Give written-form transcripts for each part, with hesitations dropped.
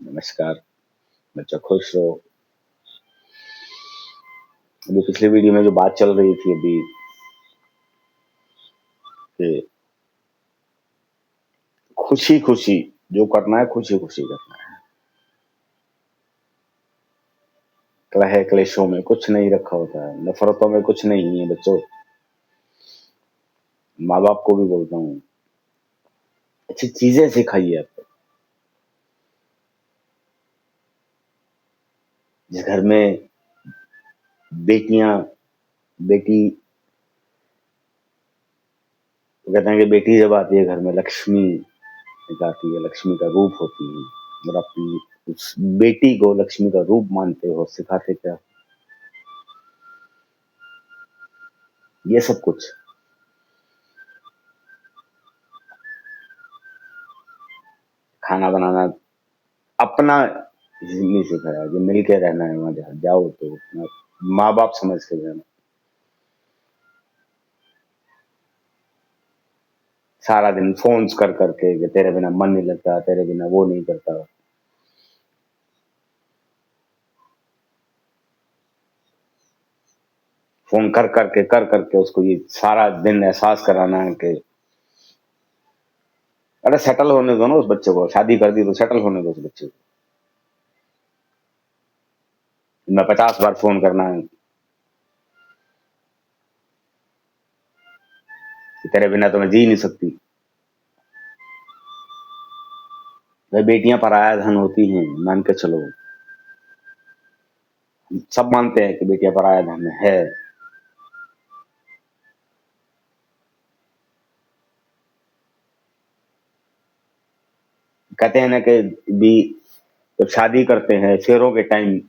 नमस्कार। बच्चा खुश रहो। अभी पिछले वीडियो में जो बात चल रही थी अभी कि खुशी खुशी जो करना है खुशी खुशी करना है। कलह क्लेशों में कुछ नहीं रखा होता है, नफरतों में कुछ नहीं है बच्चों। माँ बाप को भी बोलता हूँ, अच्छी चीजें सिखाइए आपको। जिस घर में बेटियां बेटी तो कहते हैं कि बेटी जब आती है घर में लक्ष्मी एक आती है, लक्ष्मी का रूप होती है। और अपनी उस बेटी को लक्ष्मी का रूप मानते हो, सिखाते क्या ये सब कुछ। खाना बनाना अपना नहीं सिखाया, जो मिल के रहना है वहां जाओ तो अपना माँ बाप समझ के रहना। सारा दिन फोन कर करके कि तेरे बिना मन नहीं लगता, तेरे बिना वो नहीं करता। फोन कर करके उसको ये सारा दिन एहसास कराना है कि अरे सेटल होने दो ना उस बच्चे को, शादी कर दी तो सेटल होने दो उस बच्चे को। मैं 50 बार फोन करना है कि तेरे बिना तो मैं जी नहीं सकती। भाई बेटियां पराया धन होती हैं, मान के चलो। सब मानते हैं कि बेटियां पराया धन है। कहते हैं ना कि भी जब शादी करते हैं फेरों के टाइम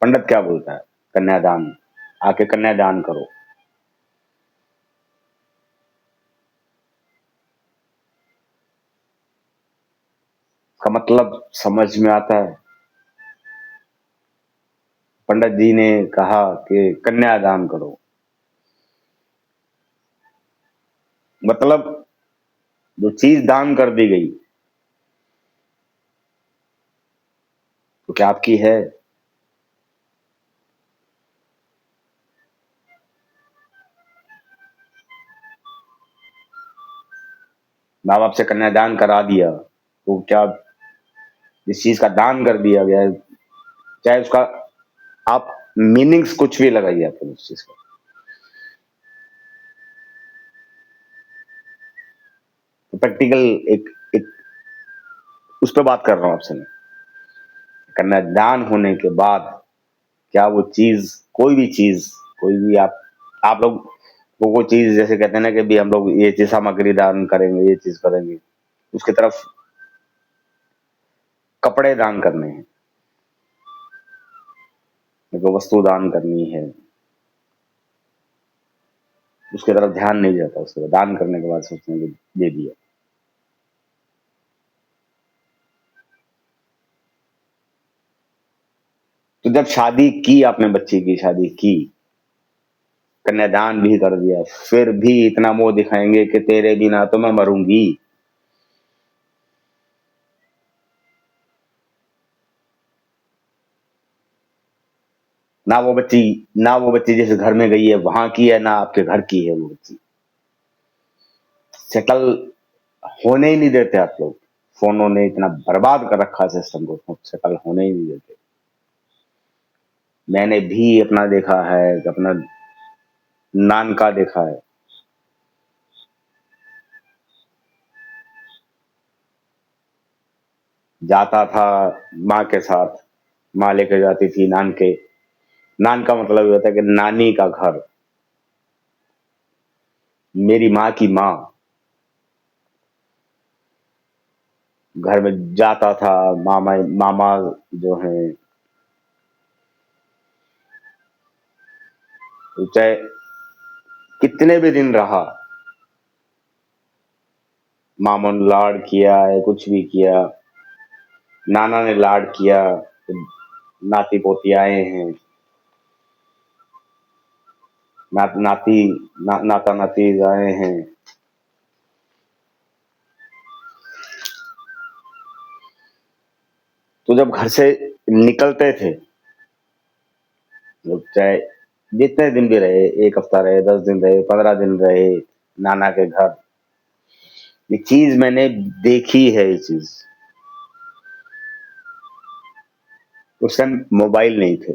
पंडित क्या बोलता है, कन्यादान, आके कन्यादान करो। का मतलब समझ में आता है। पंडित जी ने कहा कि कन्यादान करो, मतलब जो चीज दान कर दी गई तो क्या आपकी है? माँ बाप से कन्यादान करा दिया तो क्या जिस चीज का दान कर दिया गया है, चाहे उसका आप मीनिंग्स कुछ भी लगाइए आपको उस चीज का, तो प्रैक्टिकल एक एक उस पर बात कर रहा हूँ आपसे मैं। कन्यादान होने के बाद क्या वो चीज, कोई भी चीज, कोई भी आप लोग वो चीज जैसे कहते हैं ना कि भी हम लोग ये चीज सामग्री दान करेंगे, ये चीज करेंगे, उसकी तरफ कपड़े दान करने हैं, मेरे को वस्तु दान करनी है, उसकी तरफ ध्यान नहीं जाता। उसके बाद दान करने के बाद सोचते हैं कि दे दिया। तो जब शादी की, आपने बच्ची की शादी की, कन्यादान भी कर दिया, फिर भी इतना मोह दिखाएंगे कि तेरे बिना तो मैं मरूंगी। ना वो बच्ची जिस घर में गई है वहां की है, ना आपके घर की है वो बच्ची। सेटल होने ही नहीं देते आप लोग। फोनों ने इतना बर्बाद कर रखा है सिस्टम को, सेटल होने ही नहीं देते। मैंने भी अपना देखा है, अपना नान का देखा है। जाता था माँ के साथ, माँ लेके जाती थी नान के। नान का मतलब ये होता है कि नानी का घर, मेरी माँ की माँ। घर में जाता था, मामा मामा जो है, चाहे कितने भी दिन रहा, मामा ने लाड किया है, कुछ भी किया, नाना ने लाड किया, नाती पोती आए हैं, नाता नाती आए हैं। तो जब घर से निकलते थे, लोग चाहे जितने दिन भी रहे, 1 हफ्ता रहे, 10 दिन रहे, 15 दिन रहे नाना के घर, ये चीज़ मैंने देखी है ये चीज़। उस टाइम मोबाइल नहीं थे।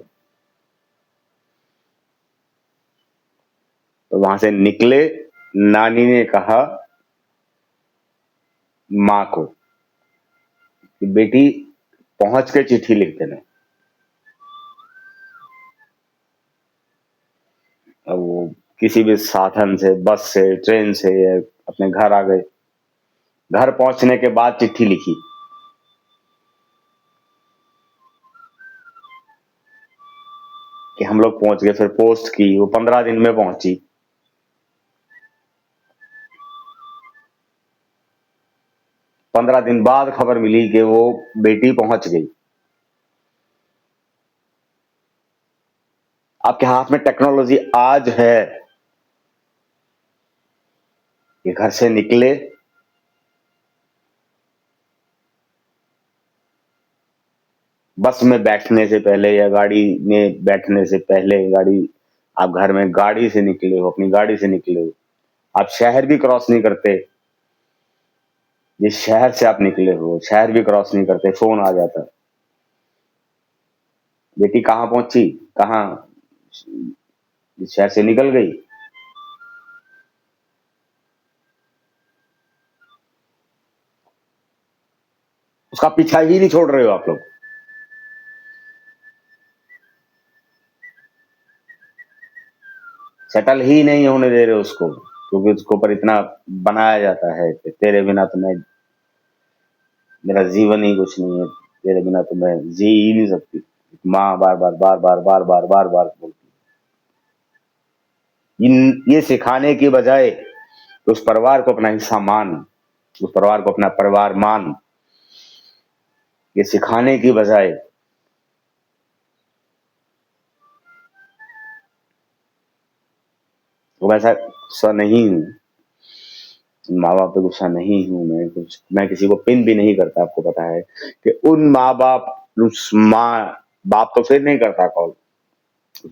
तो वहाँ से निकले, नानी ने कहा माँ को कि बेटी पहुँच के चिट्ठी लिख देना। अब वो किसी भी साधन से, बस से, ट्रेन से अपने घर आ गए। घर पहुँचने के बाद चिट्ठी लिखी कि हम लोग पहुँच गए, फिर पोस्ट की, वो 15 दिन में पहुँची। 15 दिन बाद खबर मिली कि वो बेटी पहुँच गई। आपके हाथ में टेक्नोलॉजी आज है कि घर से निकले, बस में बैठने से पहले या गाड़ी में बैठने से पहले, गाड़ी आप घर में गाड़ी से निकले हो, अपनी गाड़ी से निकले हो, आप शहर भी क्रॉस नहीं करते, जिस शहर से आप निकले हो शहर भी क्रॉस नहीं करते, फोन आ जाता, बेटी कहाँ पहुंची, कहाँ, जिस शहर से निकल गई। उसका पीछा ही नहीं छोड़ रहे हो आप लोग। सेटल ही नहीं होने दे रहे उसको, क्योंकि उसको ऊपर इतना बनाया जाता है कि तेरे बिना तो मैं, मेरा जीवन ही कुछ नहीं है, तेरे बिना तो मैं जी ही नहीं सकती। माँ बार बार बार बार बार बार बार बार बोलती है। ये सिखाने की बजाय कि उस परिवार को अपना हिस्सा मान, उस परिवार को अपना परिवार मान, ये सिखाने की बजाय वो वैसा गुस्सा नहीं हूँ, माँ बाप पे गुस्सा नहीं हूँ मैं, कुछ मैं किसी को पिन भी नहीं करता। आपको पता है कि उन माँ बाप, उस माँ बाप तो फिर नहीं करता कॉल,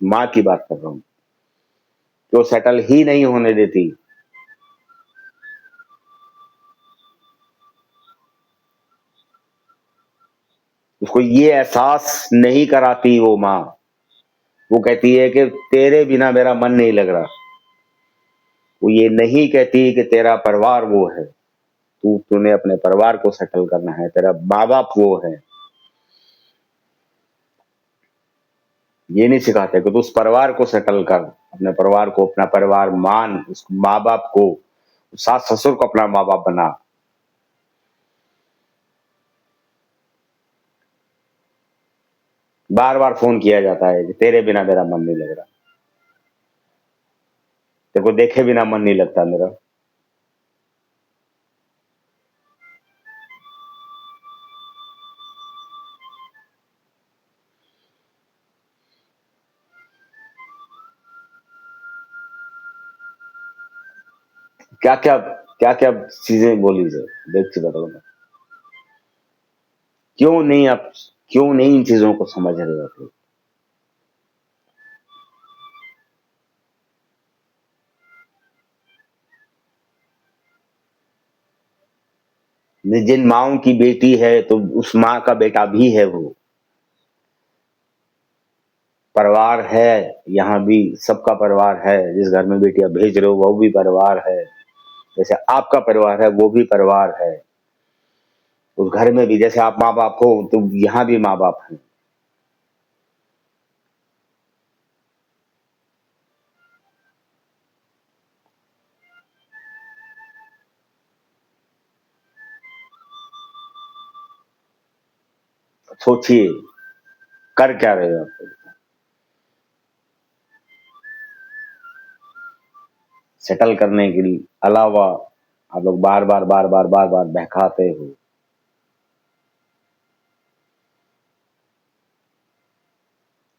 माँ की बात कर रहा हूँ, जो सेटल ही नहीं होने देती। उसको ये एहसास नहीं कराती वो माँ। वो कहती है कि तेरे बिना मेरा मन नहीं लग रहा। वो ये नहीं कहती कि तेरा परिवार वो है, तूने अपने परिवार को सेटल करना है, तेरा माँ बाप वो है। ये नहीं सिखाते कि तू उस परिवार को सेटल कर, अपने परिवार को अपना परिवार मान, उस माँ बाप को, सास ससुर को अपना माँ बाप बना। बार बार फोन किया जाता है कि तेरे बिना मेरा मन नहीं लग रहा, तेरे को देखे बिना मन नहीं लगता मेरा। क्या क्या, क्या क्या चीजें बोली जाए, देख के बताओ ना। क्यों नहीं आप, क्यों नहीं इन चीजों को समझ रहे हो आप लोग। जिन माओ की बेटी है तो उस माँ का बेटा भी है वो, परिवार है। यहाँ भी सबका परिवार है, जिस घर में बेटियां भेज रहे हो वो भी परिवार है, जैसे आपका परिवार है वो भी परिवार है। उस घर में भी जैसे आप माँ बाप हो तो यहाँ भी माँ बाप हैं। सोचिए कर क्या रहे हो आप लोग। सेटल करने के अलावा आप लोग बार बार बार बार बार बार बहकाते हो।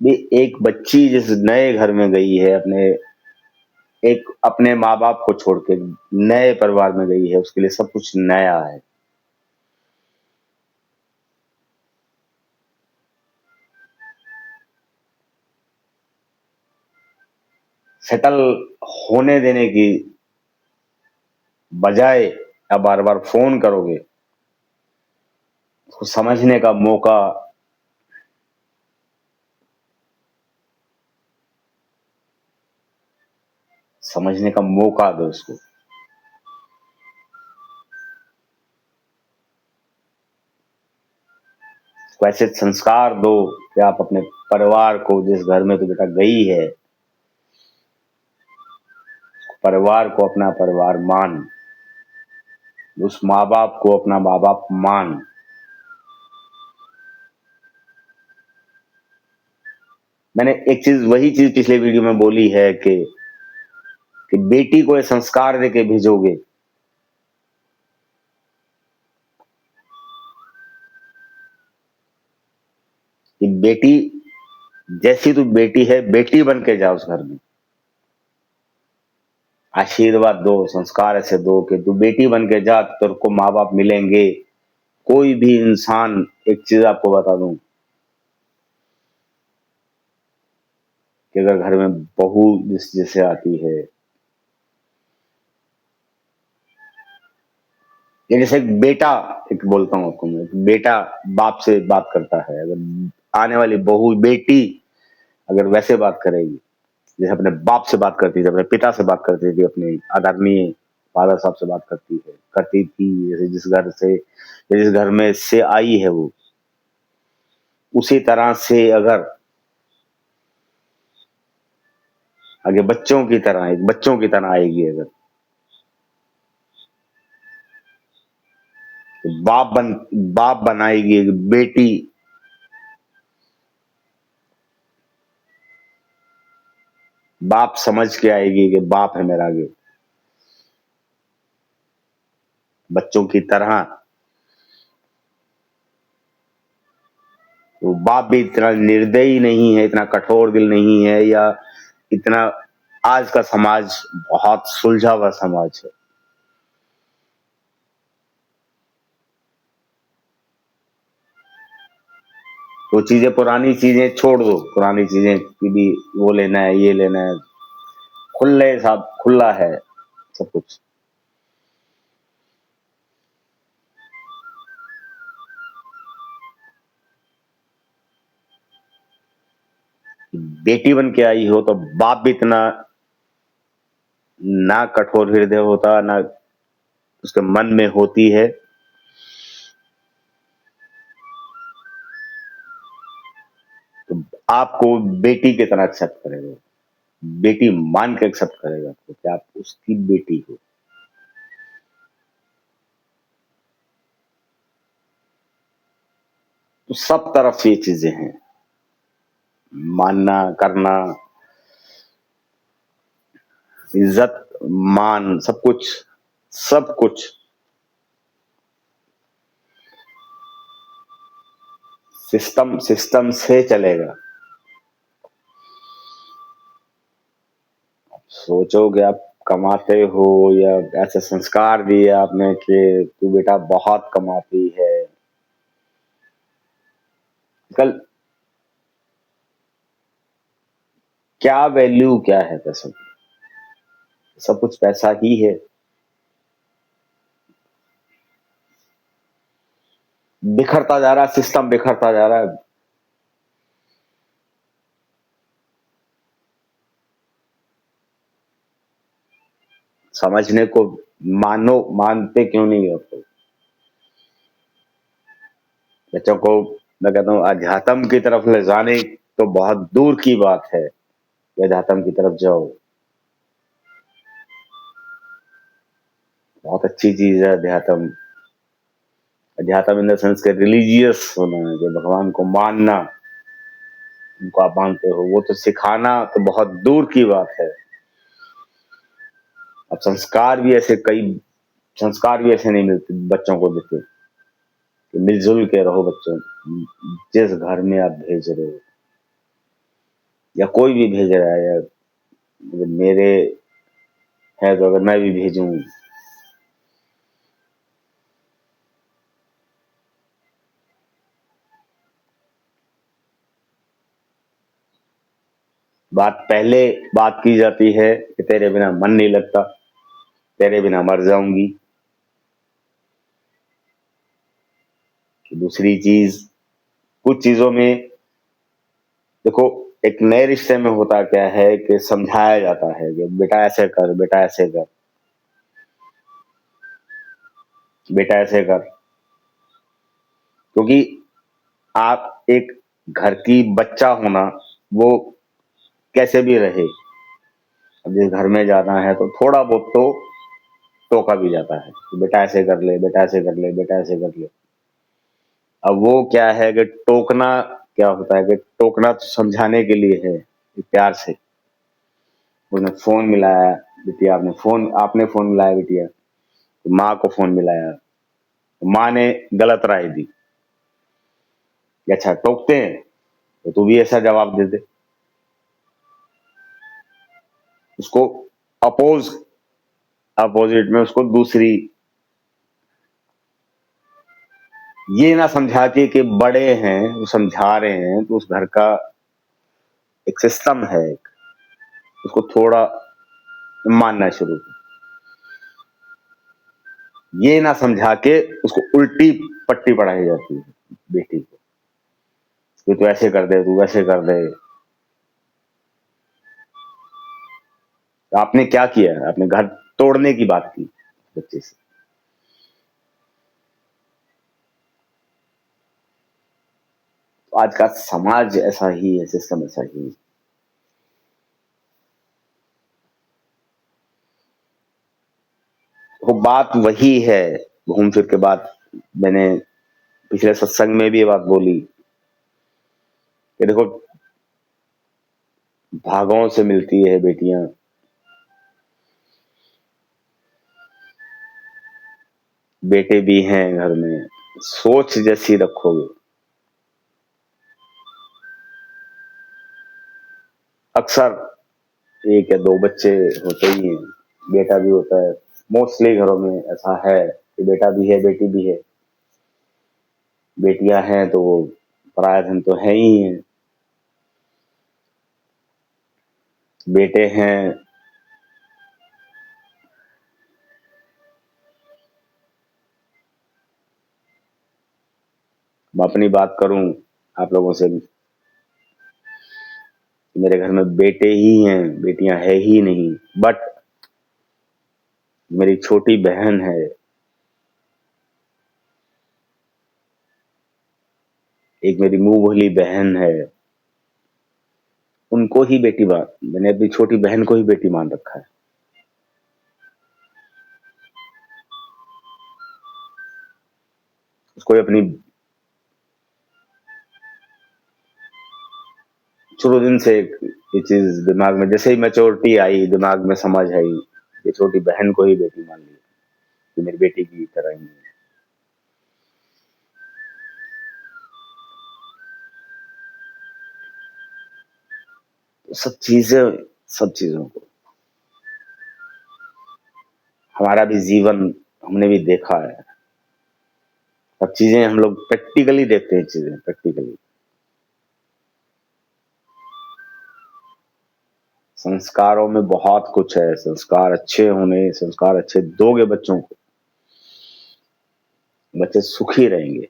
भी एक बच्ची जिस नए घर में गई है, अपने एक अपने माँ बाप को छोड़ के नए परिवार में गई है, उसके लिए सब कुछ नया है। सेटल होने देने की बजाय आप बार बार फोन करोगे, उसको समझने का मौका दो उसको। उसको ऐसे संस्कार दो कि आप अपने परिवार को, जिस घर में तो बेटा गई है, परिवार को अपना परिवार मान, उस माँ बाप को अपना माँ बाप मान। मैंने एक चीज, वही चीज पिछले वीडियो में बोली है कि बेटी को ये संस्कार देके भेजोगे कि बेटी, जैसी तू बेटी है, बेटी बन के जा उस घर में। आशीर्वाद दो, संस्कार ऐसे दो कि तू बेटी बन के जा, तेरे को माँ बाप मिलेंगे। कोई भी इंसान, एक चीज आपको बता दूं कि अगर घर में बहू जैसे आती है, या जैसे एक बेटा, एक बोलता हूँ आपको मैं, एक बेटा बाप से बात करता है, अगर आने वाली बहू बेटी अगर वैसे बात करेगी, जैसे अपने बाप से बात करती थी, अपने पिता से बात करती थी, अपने आदरणीय फादर साहब से बात करती थी, जैसे जिस घर में से आई है वो, उसी तरह से अगर आगे बच्चों की तरह आएगी अगर, तो बाप बनाएगी एक बेटी। बाप समझ के आएगी कि बाप है मेरा आगे, बच्चों की तरह। तो बाप भी इतना निर्दयी नहीं है, इतना कठोर दिल नहीं है, या इतना, आज का समाज बहुत सुलझा हुआ समाज है। वो चीजें, पुरानी चीजें छोड़ दो, पुरानी चीजें की भी, वो लेना है, ये लेना है, खुले साहब, खुला है सब कुछ। बेटी बन के आई हो तो बाप भी इतना ना कठोर हृदय होता, ना उसके मन में होती है, तो आपको बेटी की तरह एक्सेप्ट करेगा, बेटी मान के एक्सेप्ट करेगा आपको कि आप उसकी बेटी हो। तो सब तरफ ये चीजें हैं, मानना, करना, इज्जत, मान, सब कुछ, सब कुछ सिस्टम से चलेगा। सोचोगे आप कमाते हो, या ऐसे संस्कार दिए आपने कि तू बेटा बहुत कमाती है, कल क्या वैल्यू, क्या है पैसों की? सब कुछ पैसा ही है। बिखरता जा रहा है सिस्टम, बिखरता जा रहा है। समझने को, मानते क्यों नहीं हो तो? बच्चों को मैं कहता हूँ अध्यात्म की तरफ ले जाने, तो बहुत दूर की बात है कि अध्यात्म की तरफ जाओ। बहुत अच्छी चीज है अध्यात्म। अध्यात्म इन द सेंस के रिलीजियस होना है, कि भगवान को मानना, उनको आप मानते हो, वो तो सिखाना तो बहुत दूर की बात है। अब संस्कार भी ऐसे नहीं मिलते बच्चों को देते कि मिलजुल के रहो बच्चों, जिस घर में आप भेज रहे हो, या कोई भी भेज रहा है, या अगर मेरे है तो अगर मैं भी भेजूं, बात पहले बात की जाती है कि तेरे बिना मन नहीं लगता, तेरे बिना मर जाऊंगी। दूसरी चीज, कुछ चीजों में देखो, एक नए रिश्ते में होता क्या है कि समझाया जाता है कि बेटा ऐसे कर, बेटा ऐसे कर, बेटा ऐसे कर, क्योंकि आप एक घर की बच्चा होना, वो कैसे भी रहे, अब जिस घर में जाना है तो थोड़ा बहुत तो टोका भी जाता है कि बेटा ऐसे कर ले, बेटा ऐसे कर ले, बेटा ऐसे कर ले। अब वो क्या है कि टोकना, क्या होता है कि टोकना तो समझाने के लिए है कि प्यार से। उसने फोन मिलाया, बिटिया आपने फोन मिलाया बिटिया, तो माँ को फोन मिलाया, तो माँ ने गलत राय दी कि अच्छा टोकते हैं तो तू भी ऐसा जवाब दे दे, उसको अपोज, अपोजिट में उसको दूसरी। ये ना समझा के बड़े हैं वो समझा रहे हैं तो उस घर का एक सिस्टम है, उसको थोड़ा मानना शुरू। ये ना समझा के उसको उल्टी पट्टी पढ़ाई जाती है बेटी को कि तू ऐसे कर दे, तू वैसे कर दे। तो आपने क्या किया, आपने घर तोड़ने की बात की बच्चे से। तो आज का समाज ऐसा ही है, सिस्टम ऐसा ही है। वो बात वही है, घूम फिर के बात, मैंने पिछले सत्संग में भी ये बात बोली कि देखो, भागों से मिलती है बेटियां, बेटे भी हैं घर में, सोच जैसी रखोगे। अक्सर एक या दो बच्चे होते ही हैं, बेटा भी होता है, मोस्टली घरों में ऐसा है कि बेटा भी है, बेटी भी है। बेटियां हैं तो वो पराया धन तो है ही है, बेटे हैं। मैं अपनी बात करूं आप लोगों से, मेरे घर में बेटे ही हैं, बेटियां है ही नहीं। बट मेरी छोटी बहन है, एक मेरी मुंह बोली बहन है, उनको ही बेटी मान, मैंने अपनी छोटी बहन को ही बेटी मान रखा है। उसको भी अपनी, शुरू दिन से ये चीज दिमाग में, जैसे ही मैच्योरिटी आई, दिमाग में समझ आई, ये छोटी बहन को ही बेटी मान ली, कि मेरी बेटी की तरह ही है। तो सब चीजें, सब चीजों को, हमारा भी जीवन हमने भी देखा है, सब चीजें हम लोग प्रैक्टिकली देखते हैं, चीजें प्रैक्टिकली। संस्कारों में बहुत कुछ है, संस्कार अच्छे होने, संस्कार अच्छे दोगे बच्चों को, बच्चे सुखी रहेंगे।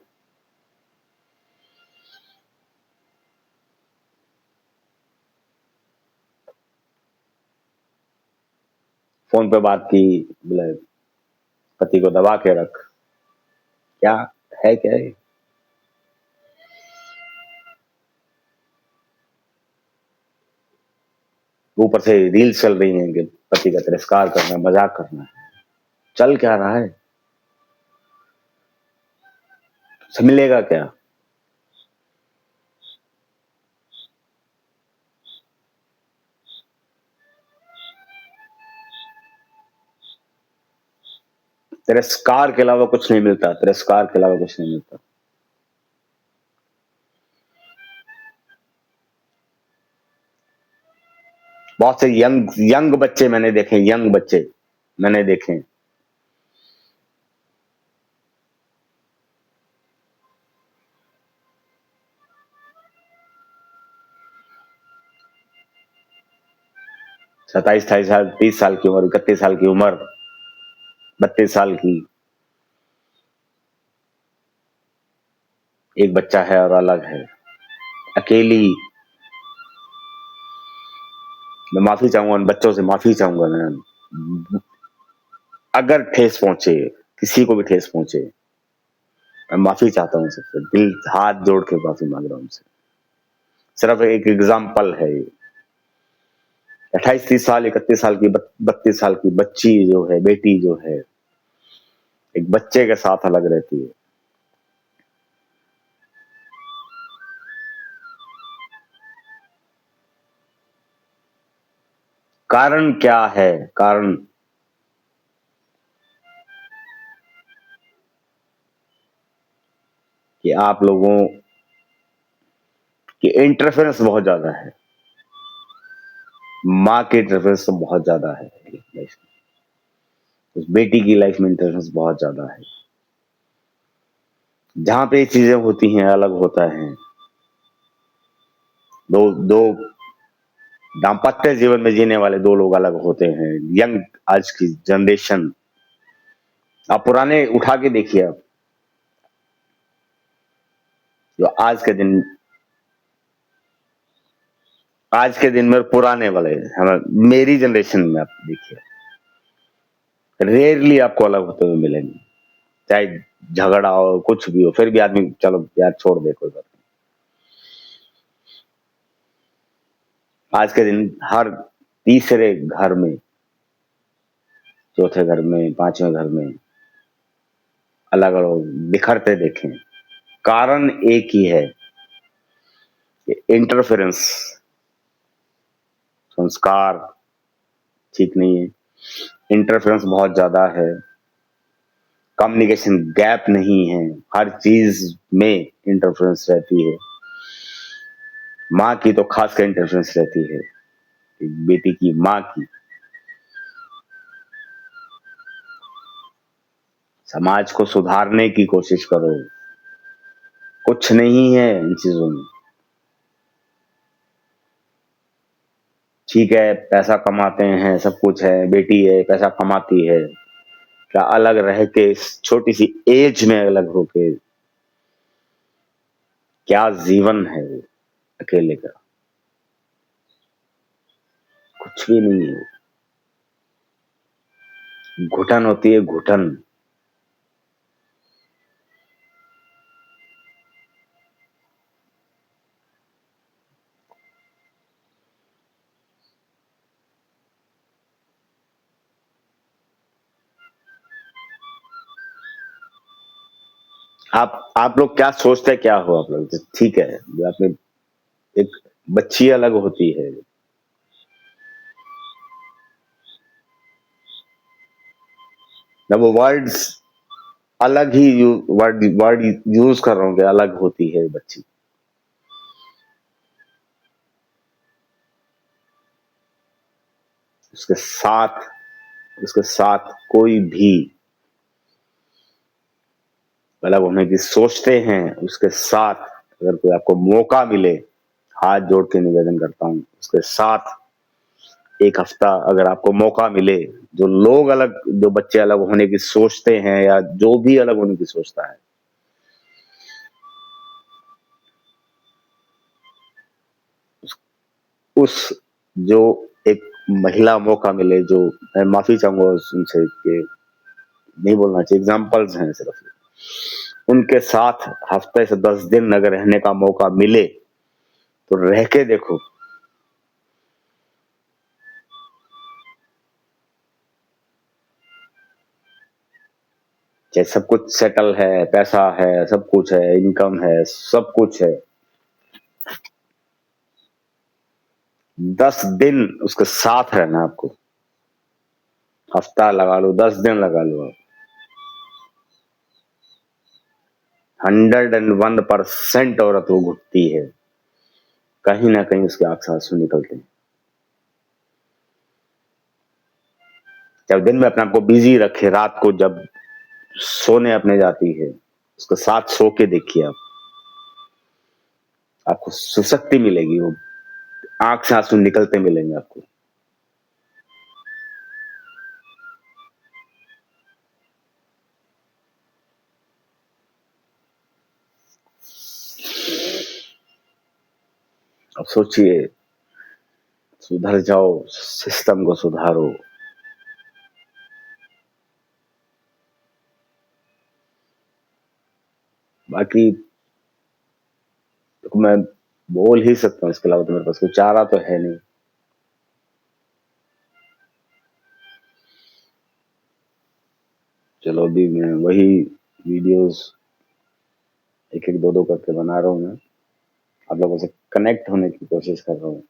फोन पे बात की, बोले पति को दबा के रख, क्या है, क्या है। ऊपर से रील चल रही हैं कि पति का तिरस्कार करना, मजाक करना है। चल क्या रहा है, से मिलेगा क्या। तिरस्कार के अलावा कुछ नहीं मिलता, तिरस्कार के अलावा कुछ नहीं मिलता। बहुत से यंग यंग बच्चे मैंने देखे, यंग बच्चे मैंने देखे, 27-28 साल, 30 साल की उम्र, 31 साल की उम्र, 32 साल की, एक बच्चा है और अलग है, अकेली। मैं माफी चाहूंगा उन बच्चों से, माफी चाहूंगा मैं, अगर ठेस पहुंचे, किसी को भी ठेस पहुंचे, मैं माफी चाहता हूँ सबसे, दिल हाथ जोड़ के माफी मांग रहा हूँ उनसे। सिर्फ एक एग्जाम्पल है ये। 28-30 साल, 31 साल की, 32 साल की बच्ची जो है, बेटी जो है, एक बच्चे के साथ अलग रहती है। कारण क्या है? कारण कि आप लोगों की इंटरफेरेंस बहुत ज्यादा है, माँ की इंटरफेरेंस तो बहुत ज्यादा है लाइफ में, उस बेटी की लाइफ में इंटरफेरेंस बहुत ज्यादा है। जहां पे ये चीजें होती हैं, अलग होता है। दो दो दाम्पत्य जीवन में जीने वाले दो लोग अलग होते हैं। यंग आज की जनरेशन, आप पुराने उठा के देखिए, आप जो आज के दिन में पुराने वाले, हम मेरी जनरेशन में आप देखिए, रेयरली आपको अलग होते हुए मिलेंगे। चाहे झगड़ा हो, कुछ भी हो, फिर भी आदमी चलो यार छोड़ दे, कोई बात नहीं। आज के दिन हर तीसरे घर में, चौथे घर में, पांचवें घर में अलग अलग बिखरते देखें। कारण एक ही है कि इंटरफेरेंस, संस्कार ठीक नहीं है, इंटरफेरेंस बहुत ज्यादा है, कम्युनिकेशन गैप नहीं है, हर चीज में इंटरफेरेंस रहती है। माँ की तो खासकर इंटरफेरेंस रहती है, बेटी की, माँ की। समाज को सुधारने की कोशिश करो, कुछ नहीं है इन चीजों में। ठीक है, पैसा कमाते हैं, सब कुछ है, बेटी है, पैसा कमाती है, क्या अलग रह के इस छोटी सी एज में अलग होके क्या जीवन है वो अकेले का? कुछ भी नहीं है। घुटन होती है, घुटन। आप लोग क्या सोचते क्या हो आप लोग? ठीक है, जो आपने, एक बच्ची अलग होती है, मैं वो वर्ड्स अलग ही वर्ड वर्ड यूज कर रहा हूँ कि अलग होती है बच्ची। उसके साथ उसके साथ कोई भी अलग होने की सोचते हैं, उसके साथ अगर कोई आपको मौका मिले, हाथ जोड़ के निवेदन करता हूँ, उसके साथ एक हफ्ता अगर आपको मौका मिले, जो लोग अलग, जो बच्चे अलग होने की सोचते हैं या जो भी अलग होने की सोचता है, उस जो एक महिला मौका मिले, जो मैं माफी चाहूंगा उनसे कि नहीं बोलना चाहिए, एग्जाम्पल्स हैं सिर्फ, उनके साथ हफ्ते से 10 दिन अगर रहने का मौका मिले तो रह के देखो। चाहे सब कुछ सेटल है, पैसा है, सब कुछ है, इनकम है, सब कुछ है, 10 दिन उसके साथ रहना आपको। हफ्ता लगा लो, 10 दिन लगा लो आप, 101% औरत वो घुटती है, कहीं ना कहीं उसके आंख से आंसू निकलते हैं। जब दिन में अपने आप को बिजी रखे, रात को जब सोने अपने जाती है, उसके साथ सो के देखिए आप, आपको सुशक्ति मिलेगी, वो आंख से आंसू निकलते मिलेंगे आपको। अब सोचिए, सुधर जाओ, सिस्टम को सुधारो। बाकी तो मैं बोल ही सकता हूँ, इसके अलावा तो मेरे पास कोई चारा तो है नहीं। चलो अभी मैं वही वीडियोस एक एक दो दो करके बना रहा हूँ। मैं आप लोगों से कनेक्ट होने की कोशिश कर रहा हूँ।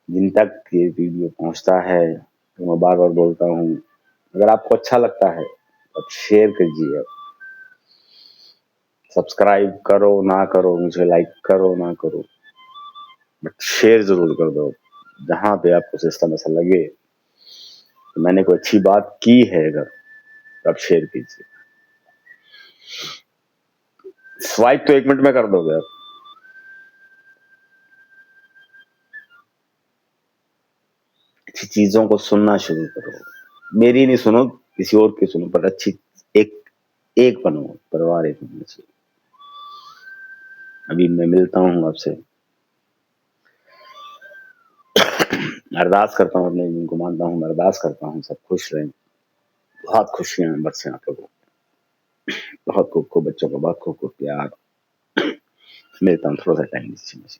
जिन तक ये वीडियो पहुंचता है तो मैं बार बार बोलता हूँ, अगर आपको अच्छा लगता है तो आप शेयर कीजिए। सब्सक्राइब करो ना करो, मुझे लाइक करो ना करो, बट शेयर जरूर कर दो। जहां पे आपको सिस्टम ऐसा लगे तो मैंने कोई अच्छी बात की है अगर, तो आप शेयर कीजिए। स्वाइप तो 1 मिनट में कर दोगे आप। अच्छी चीजों को सुनना शुरू करो। मेरी नहीं सुनो, किसी और की सुनो, पर अच्छी एक एक बनो, परिवार एक बनने से। अभी मैं मिलता हूँ आपसे, अरदास करता हूँ, अपने जिनको मानता हूँ मैं अरदास करता हूँ सब खुश रहें, बहुत खुशियां बरसें आप लोगों को, बहुत खूब खूब बच्चों को बहुत खूब खूब प्यार। मिलता हूँ थोड़ा सा टाइम दीजिए मुझे।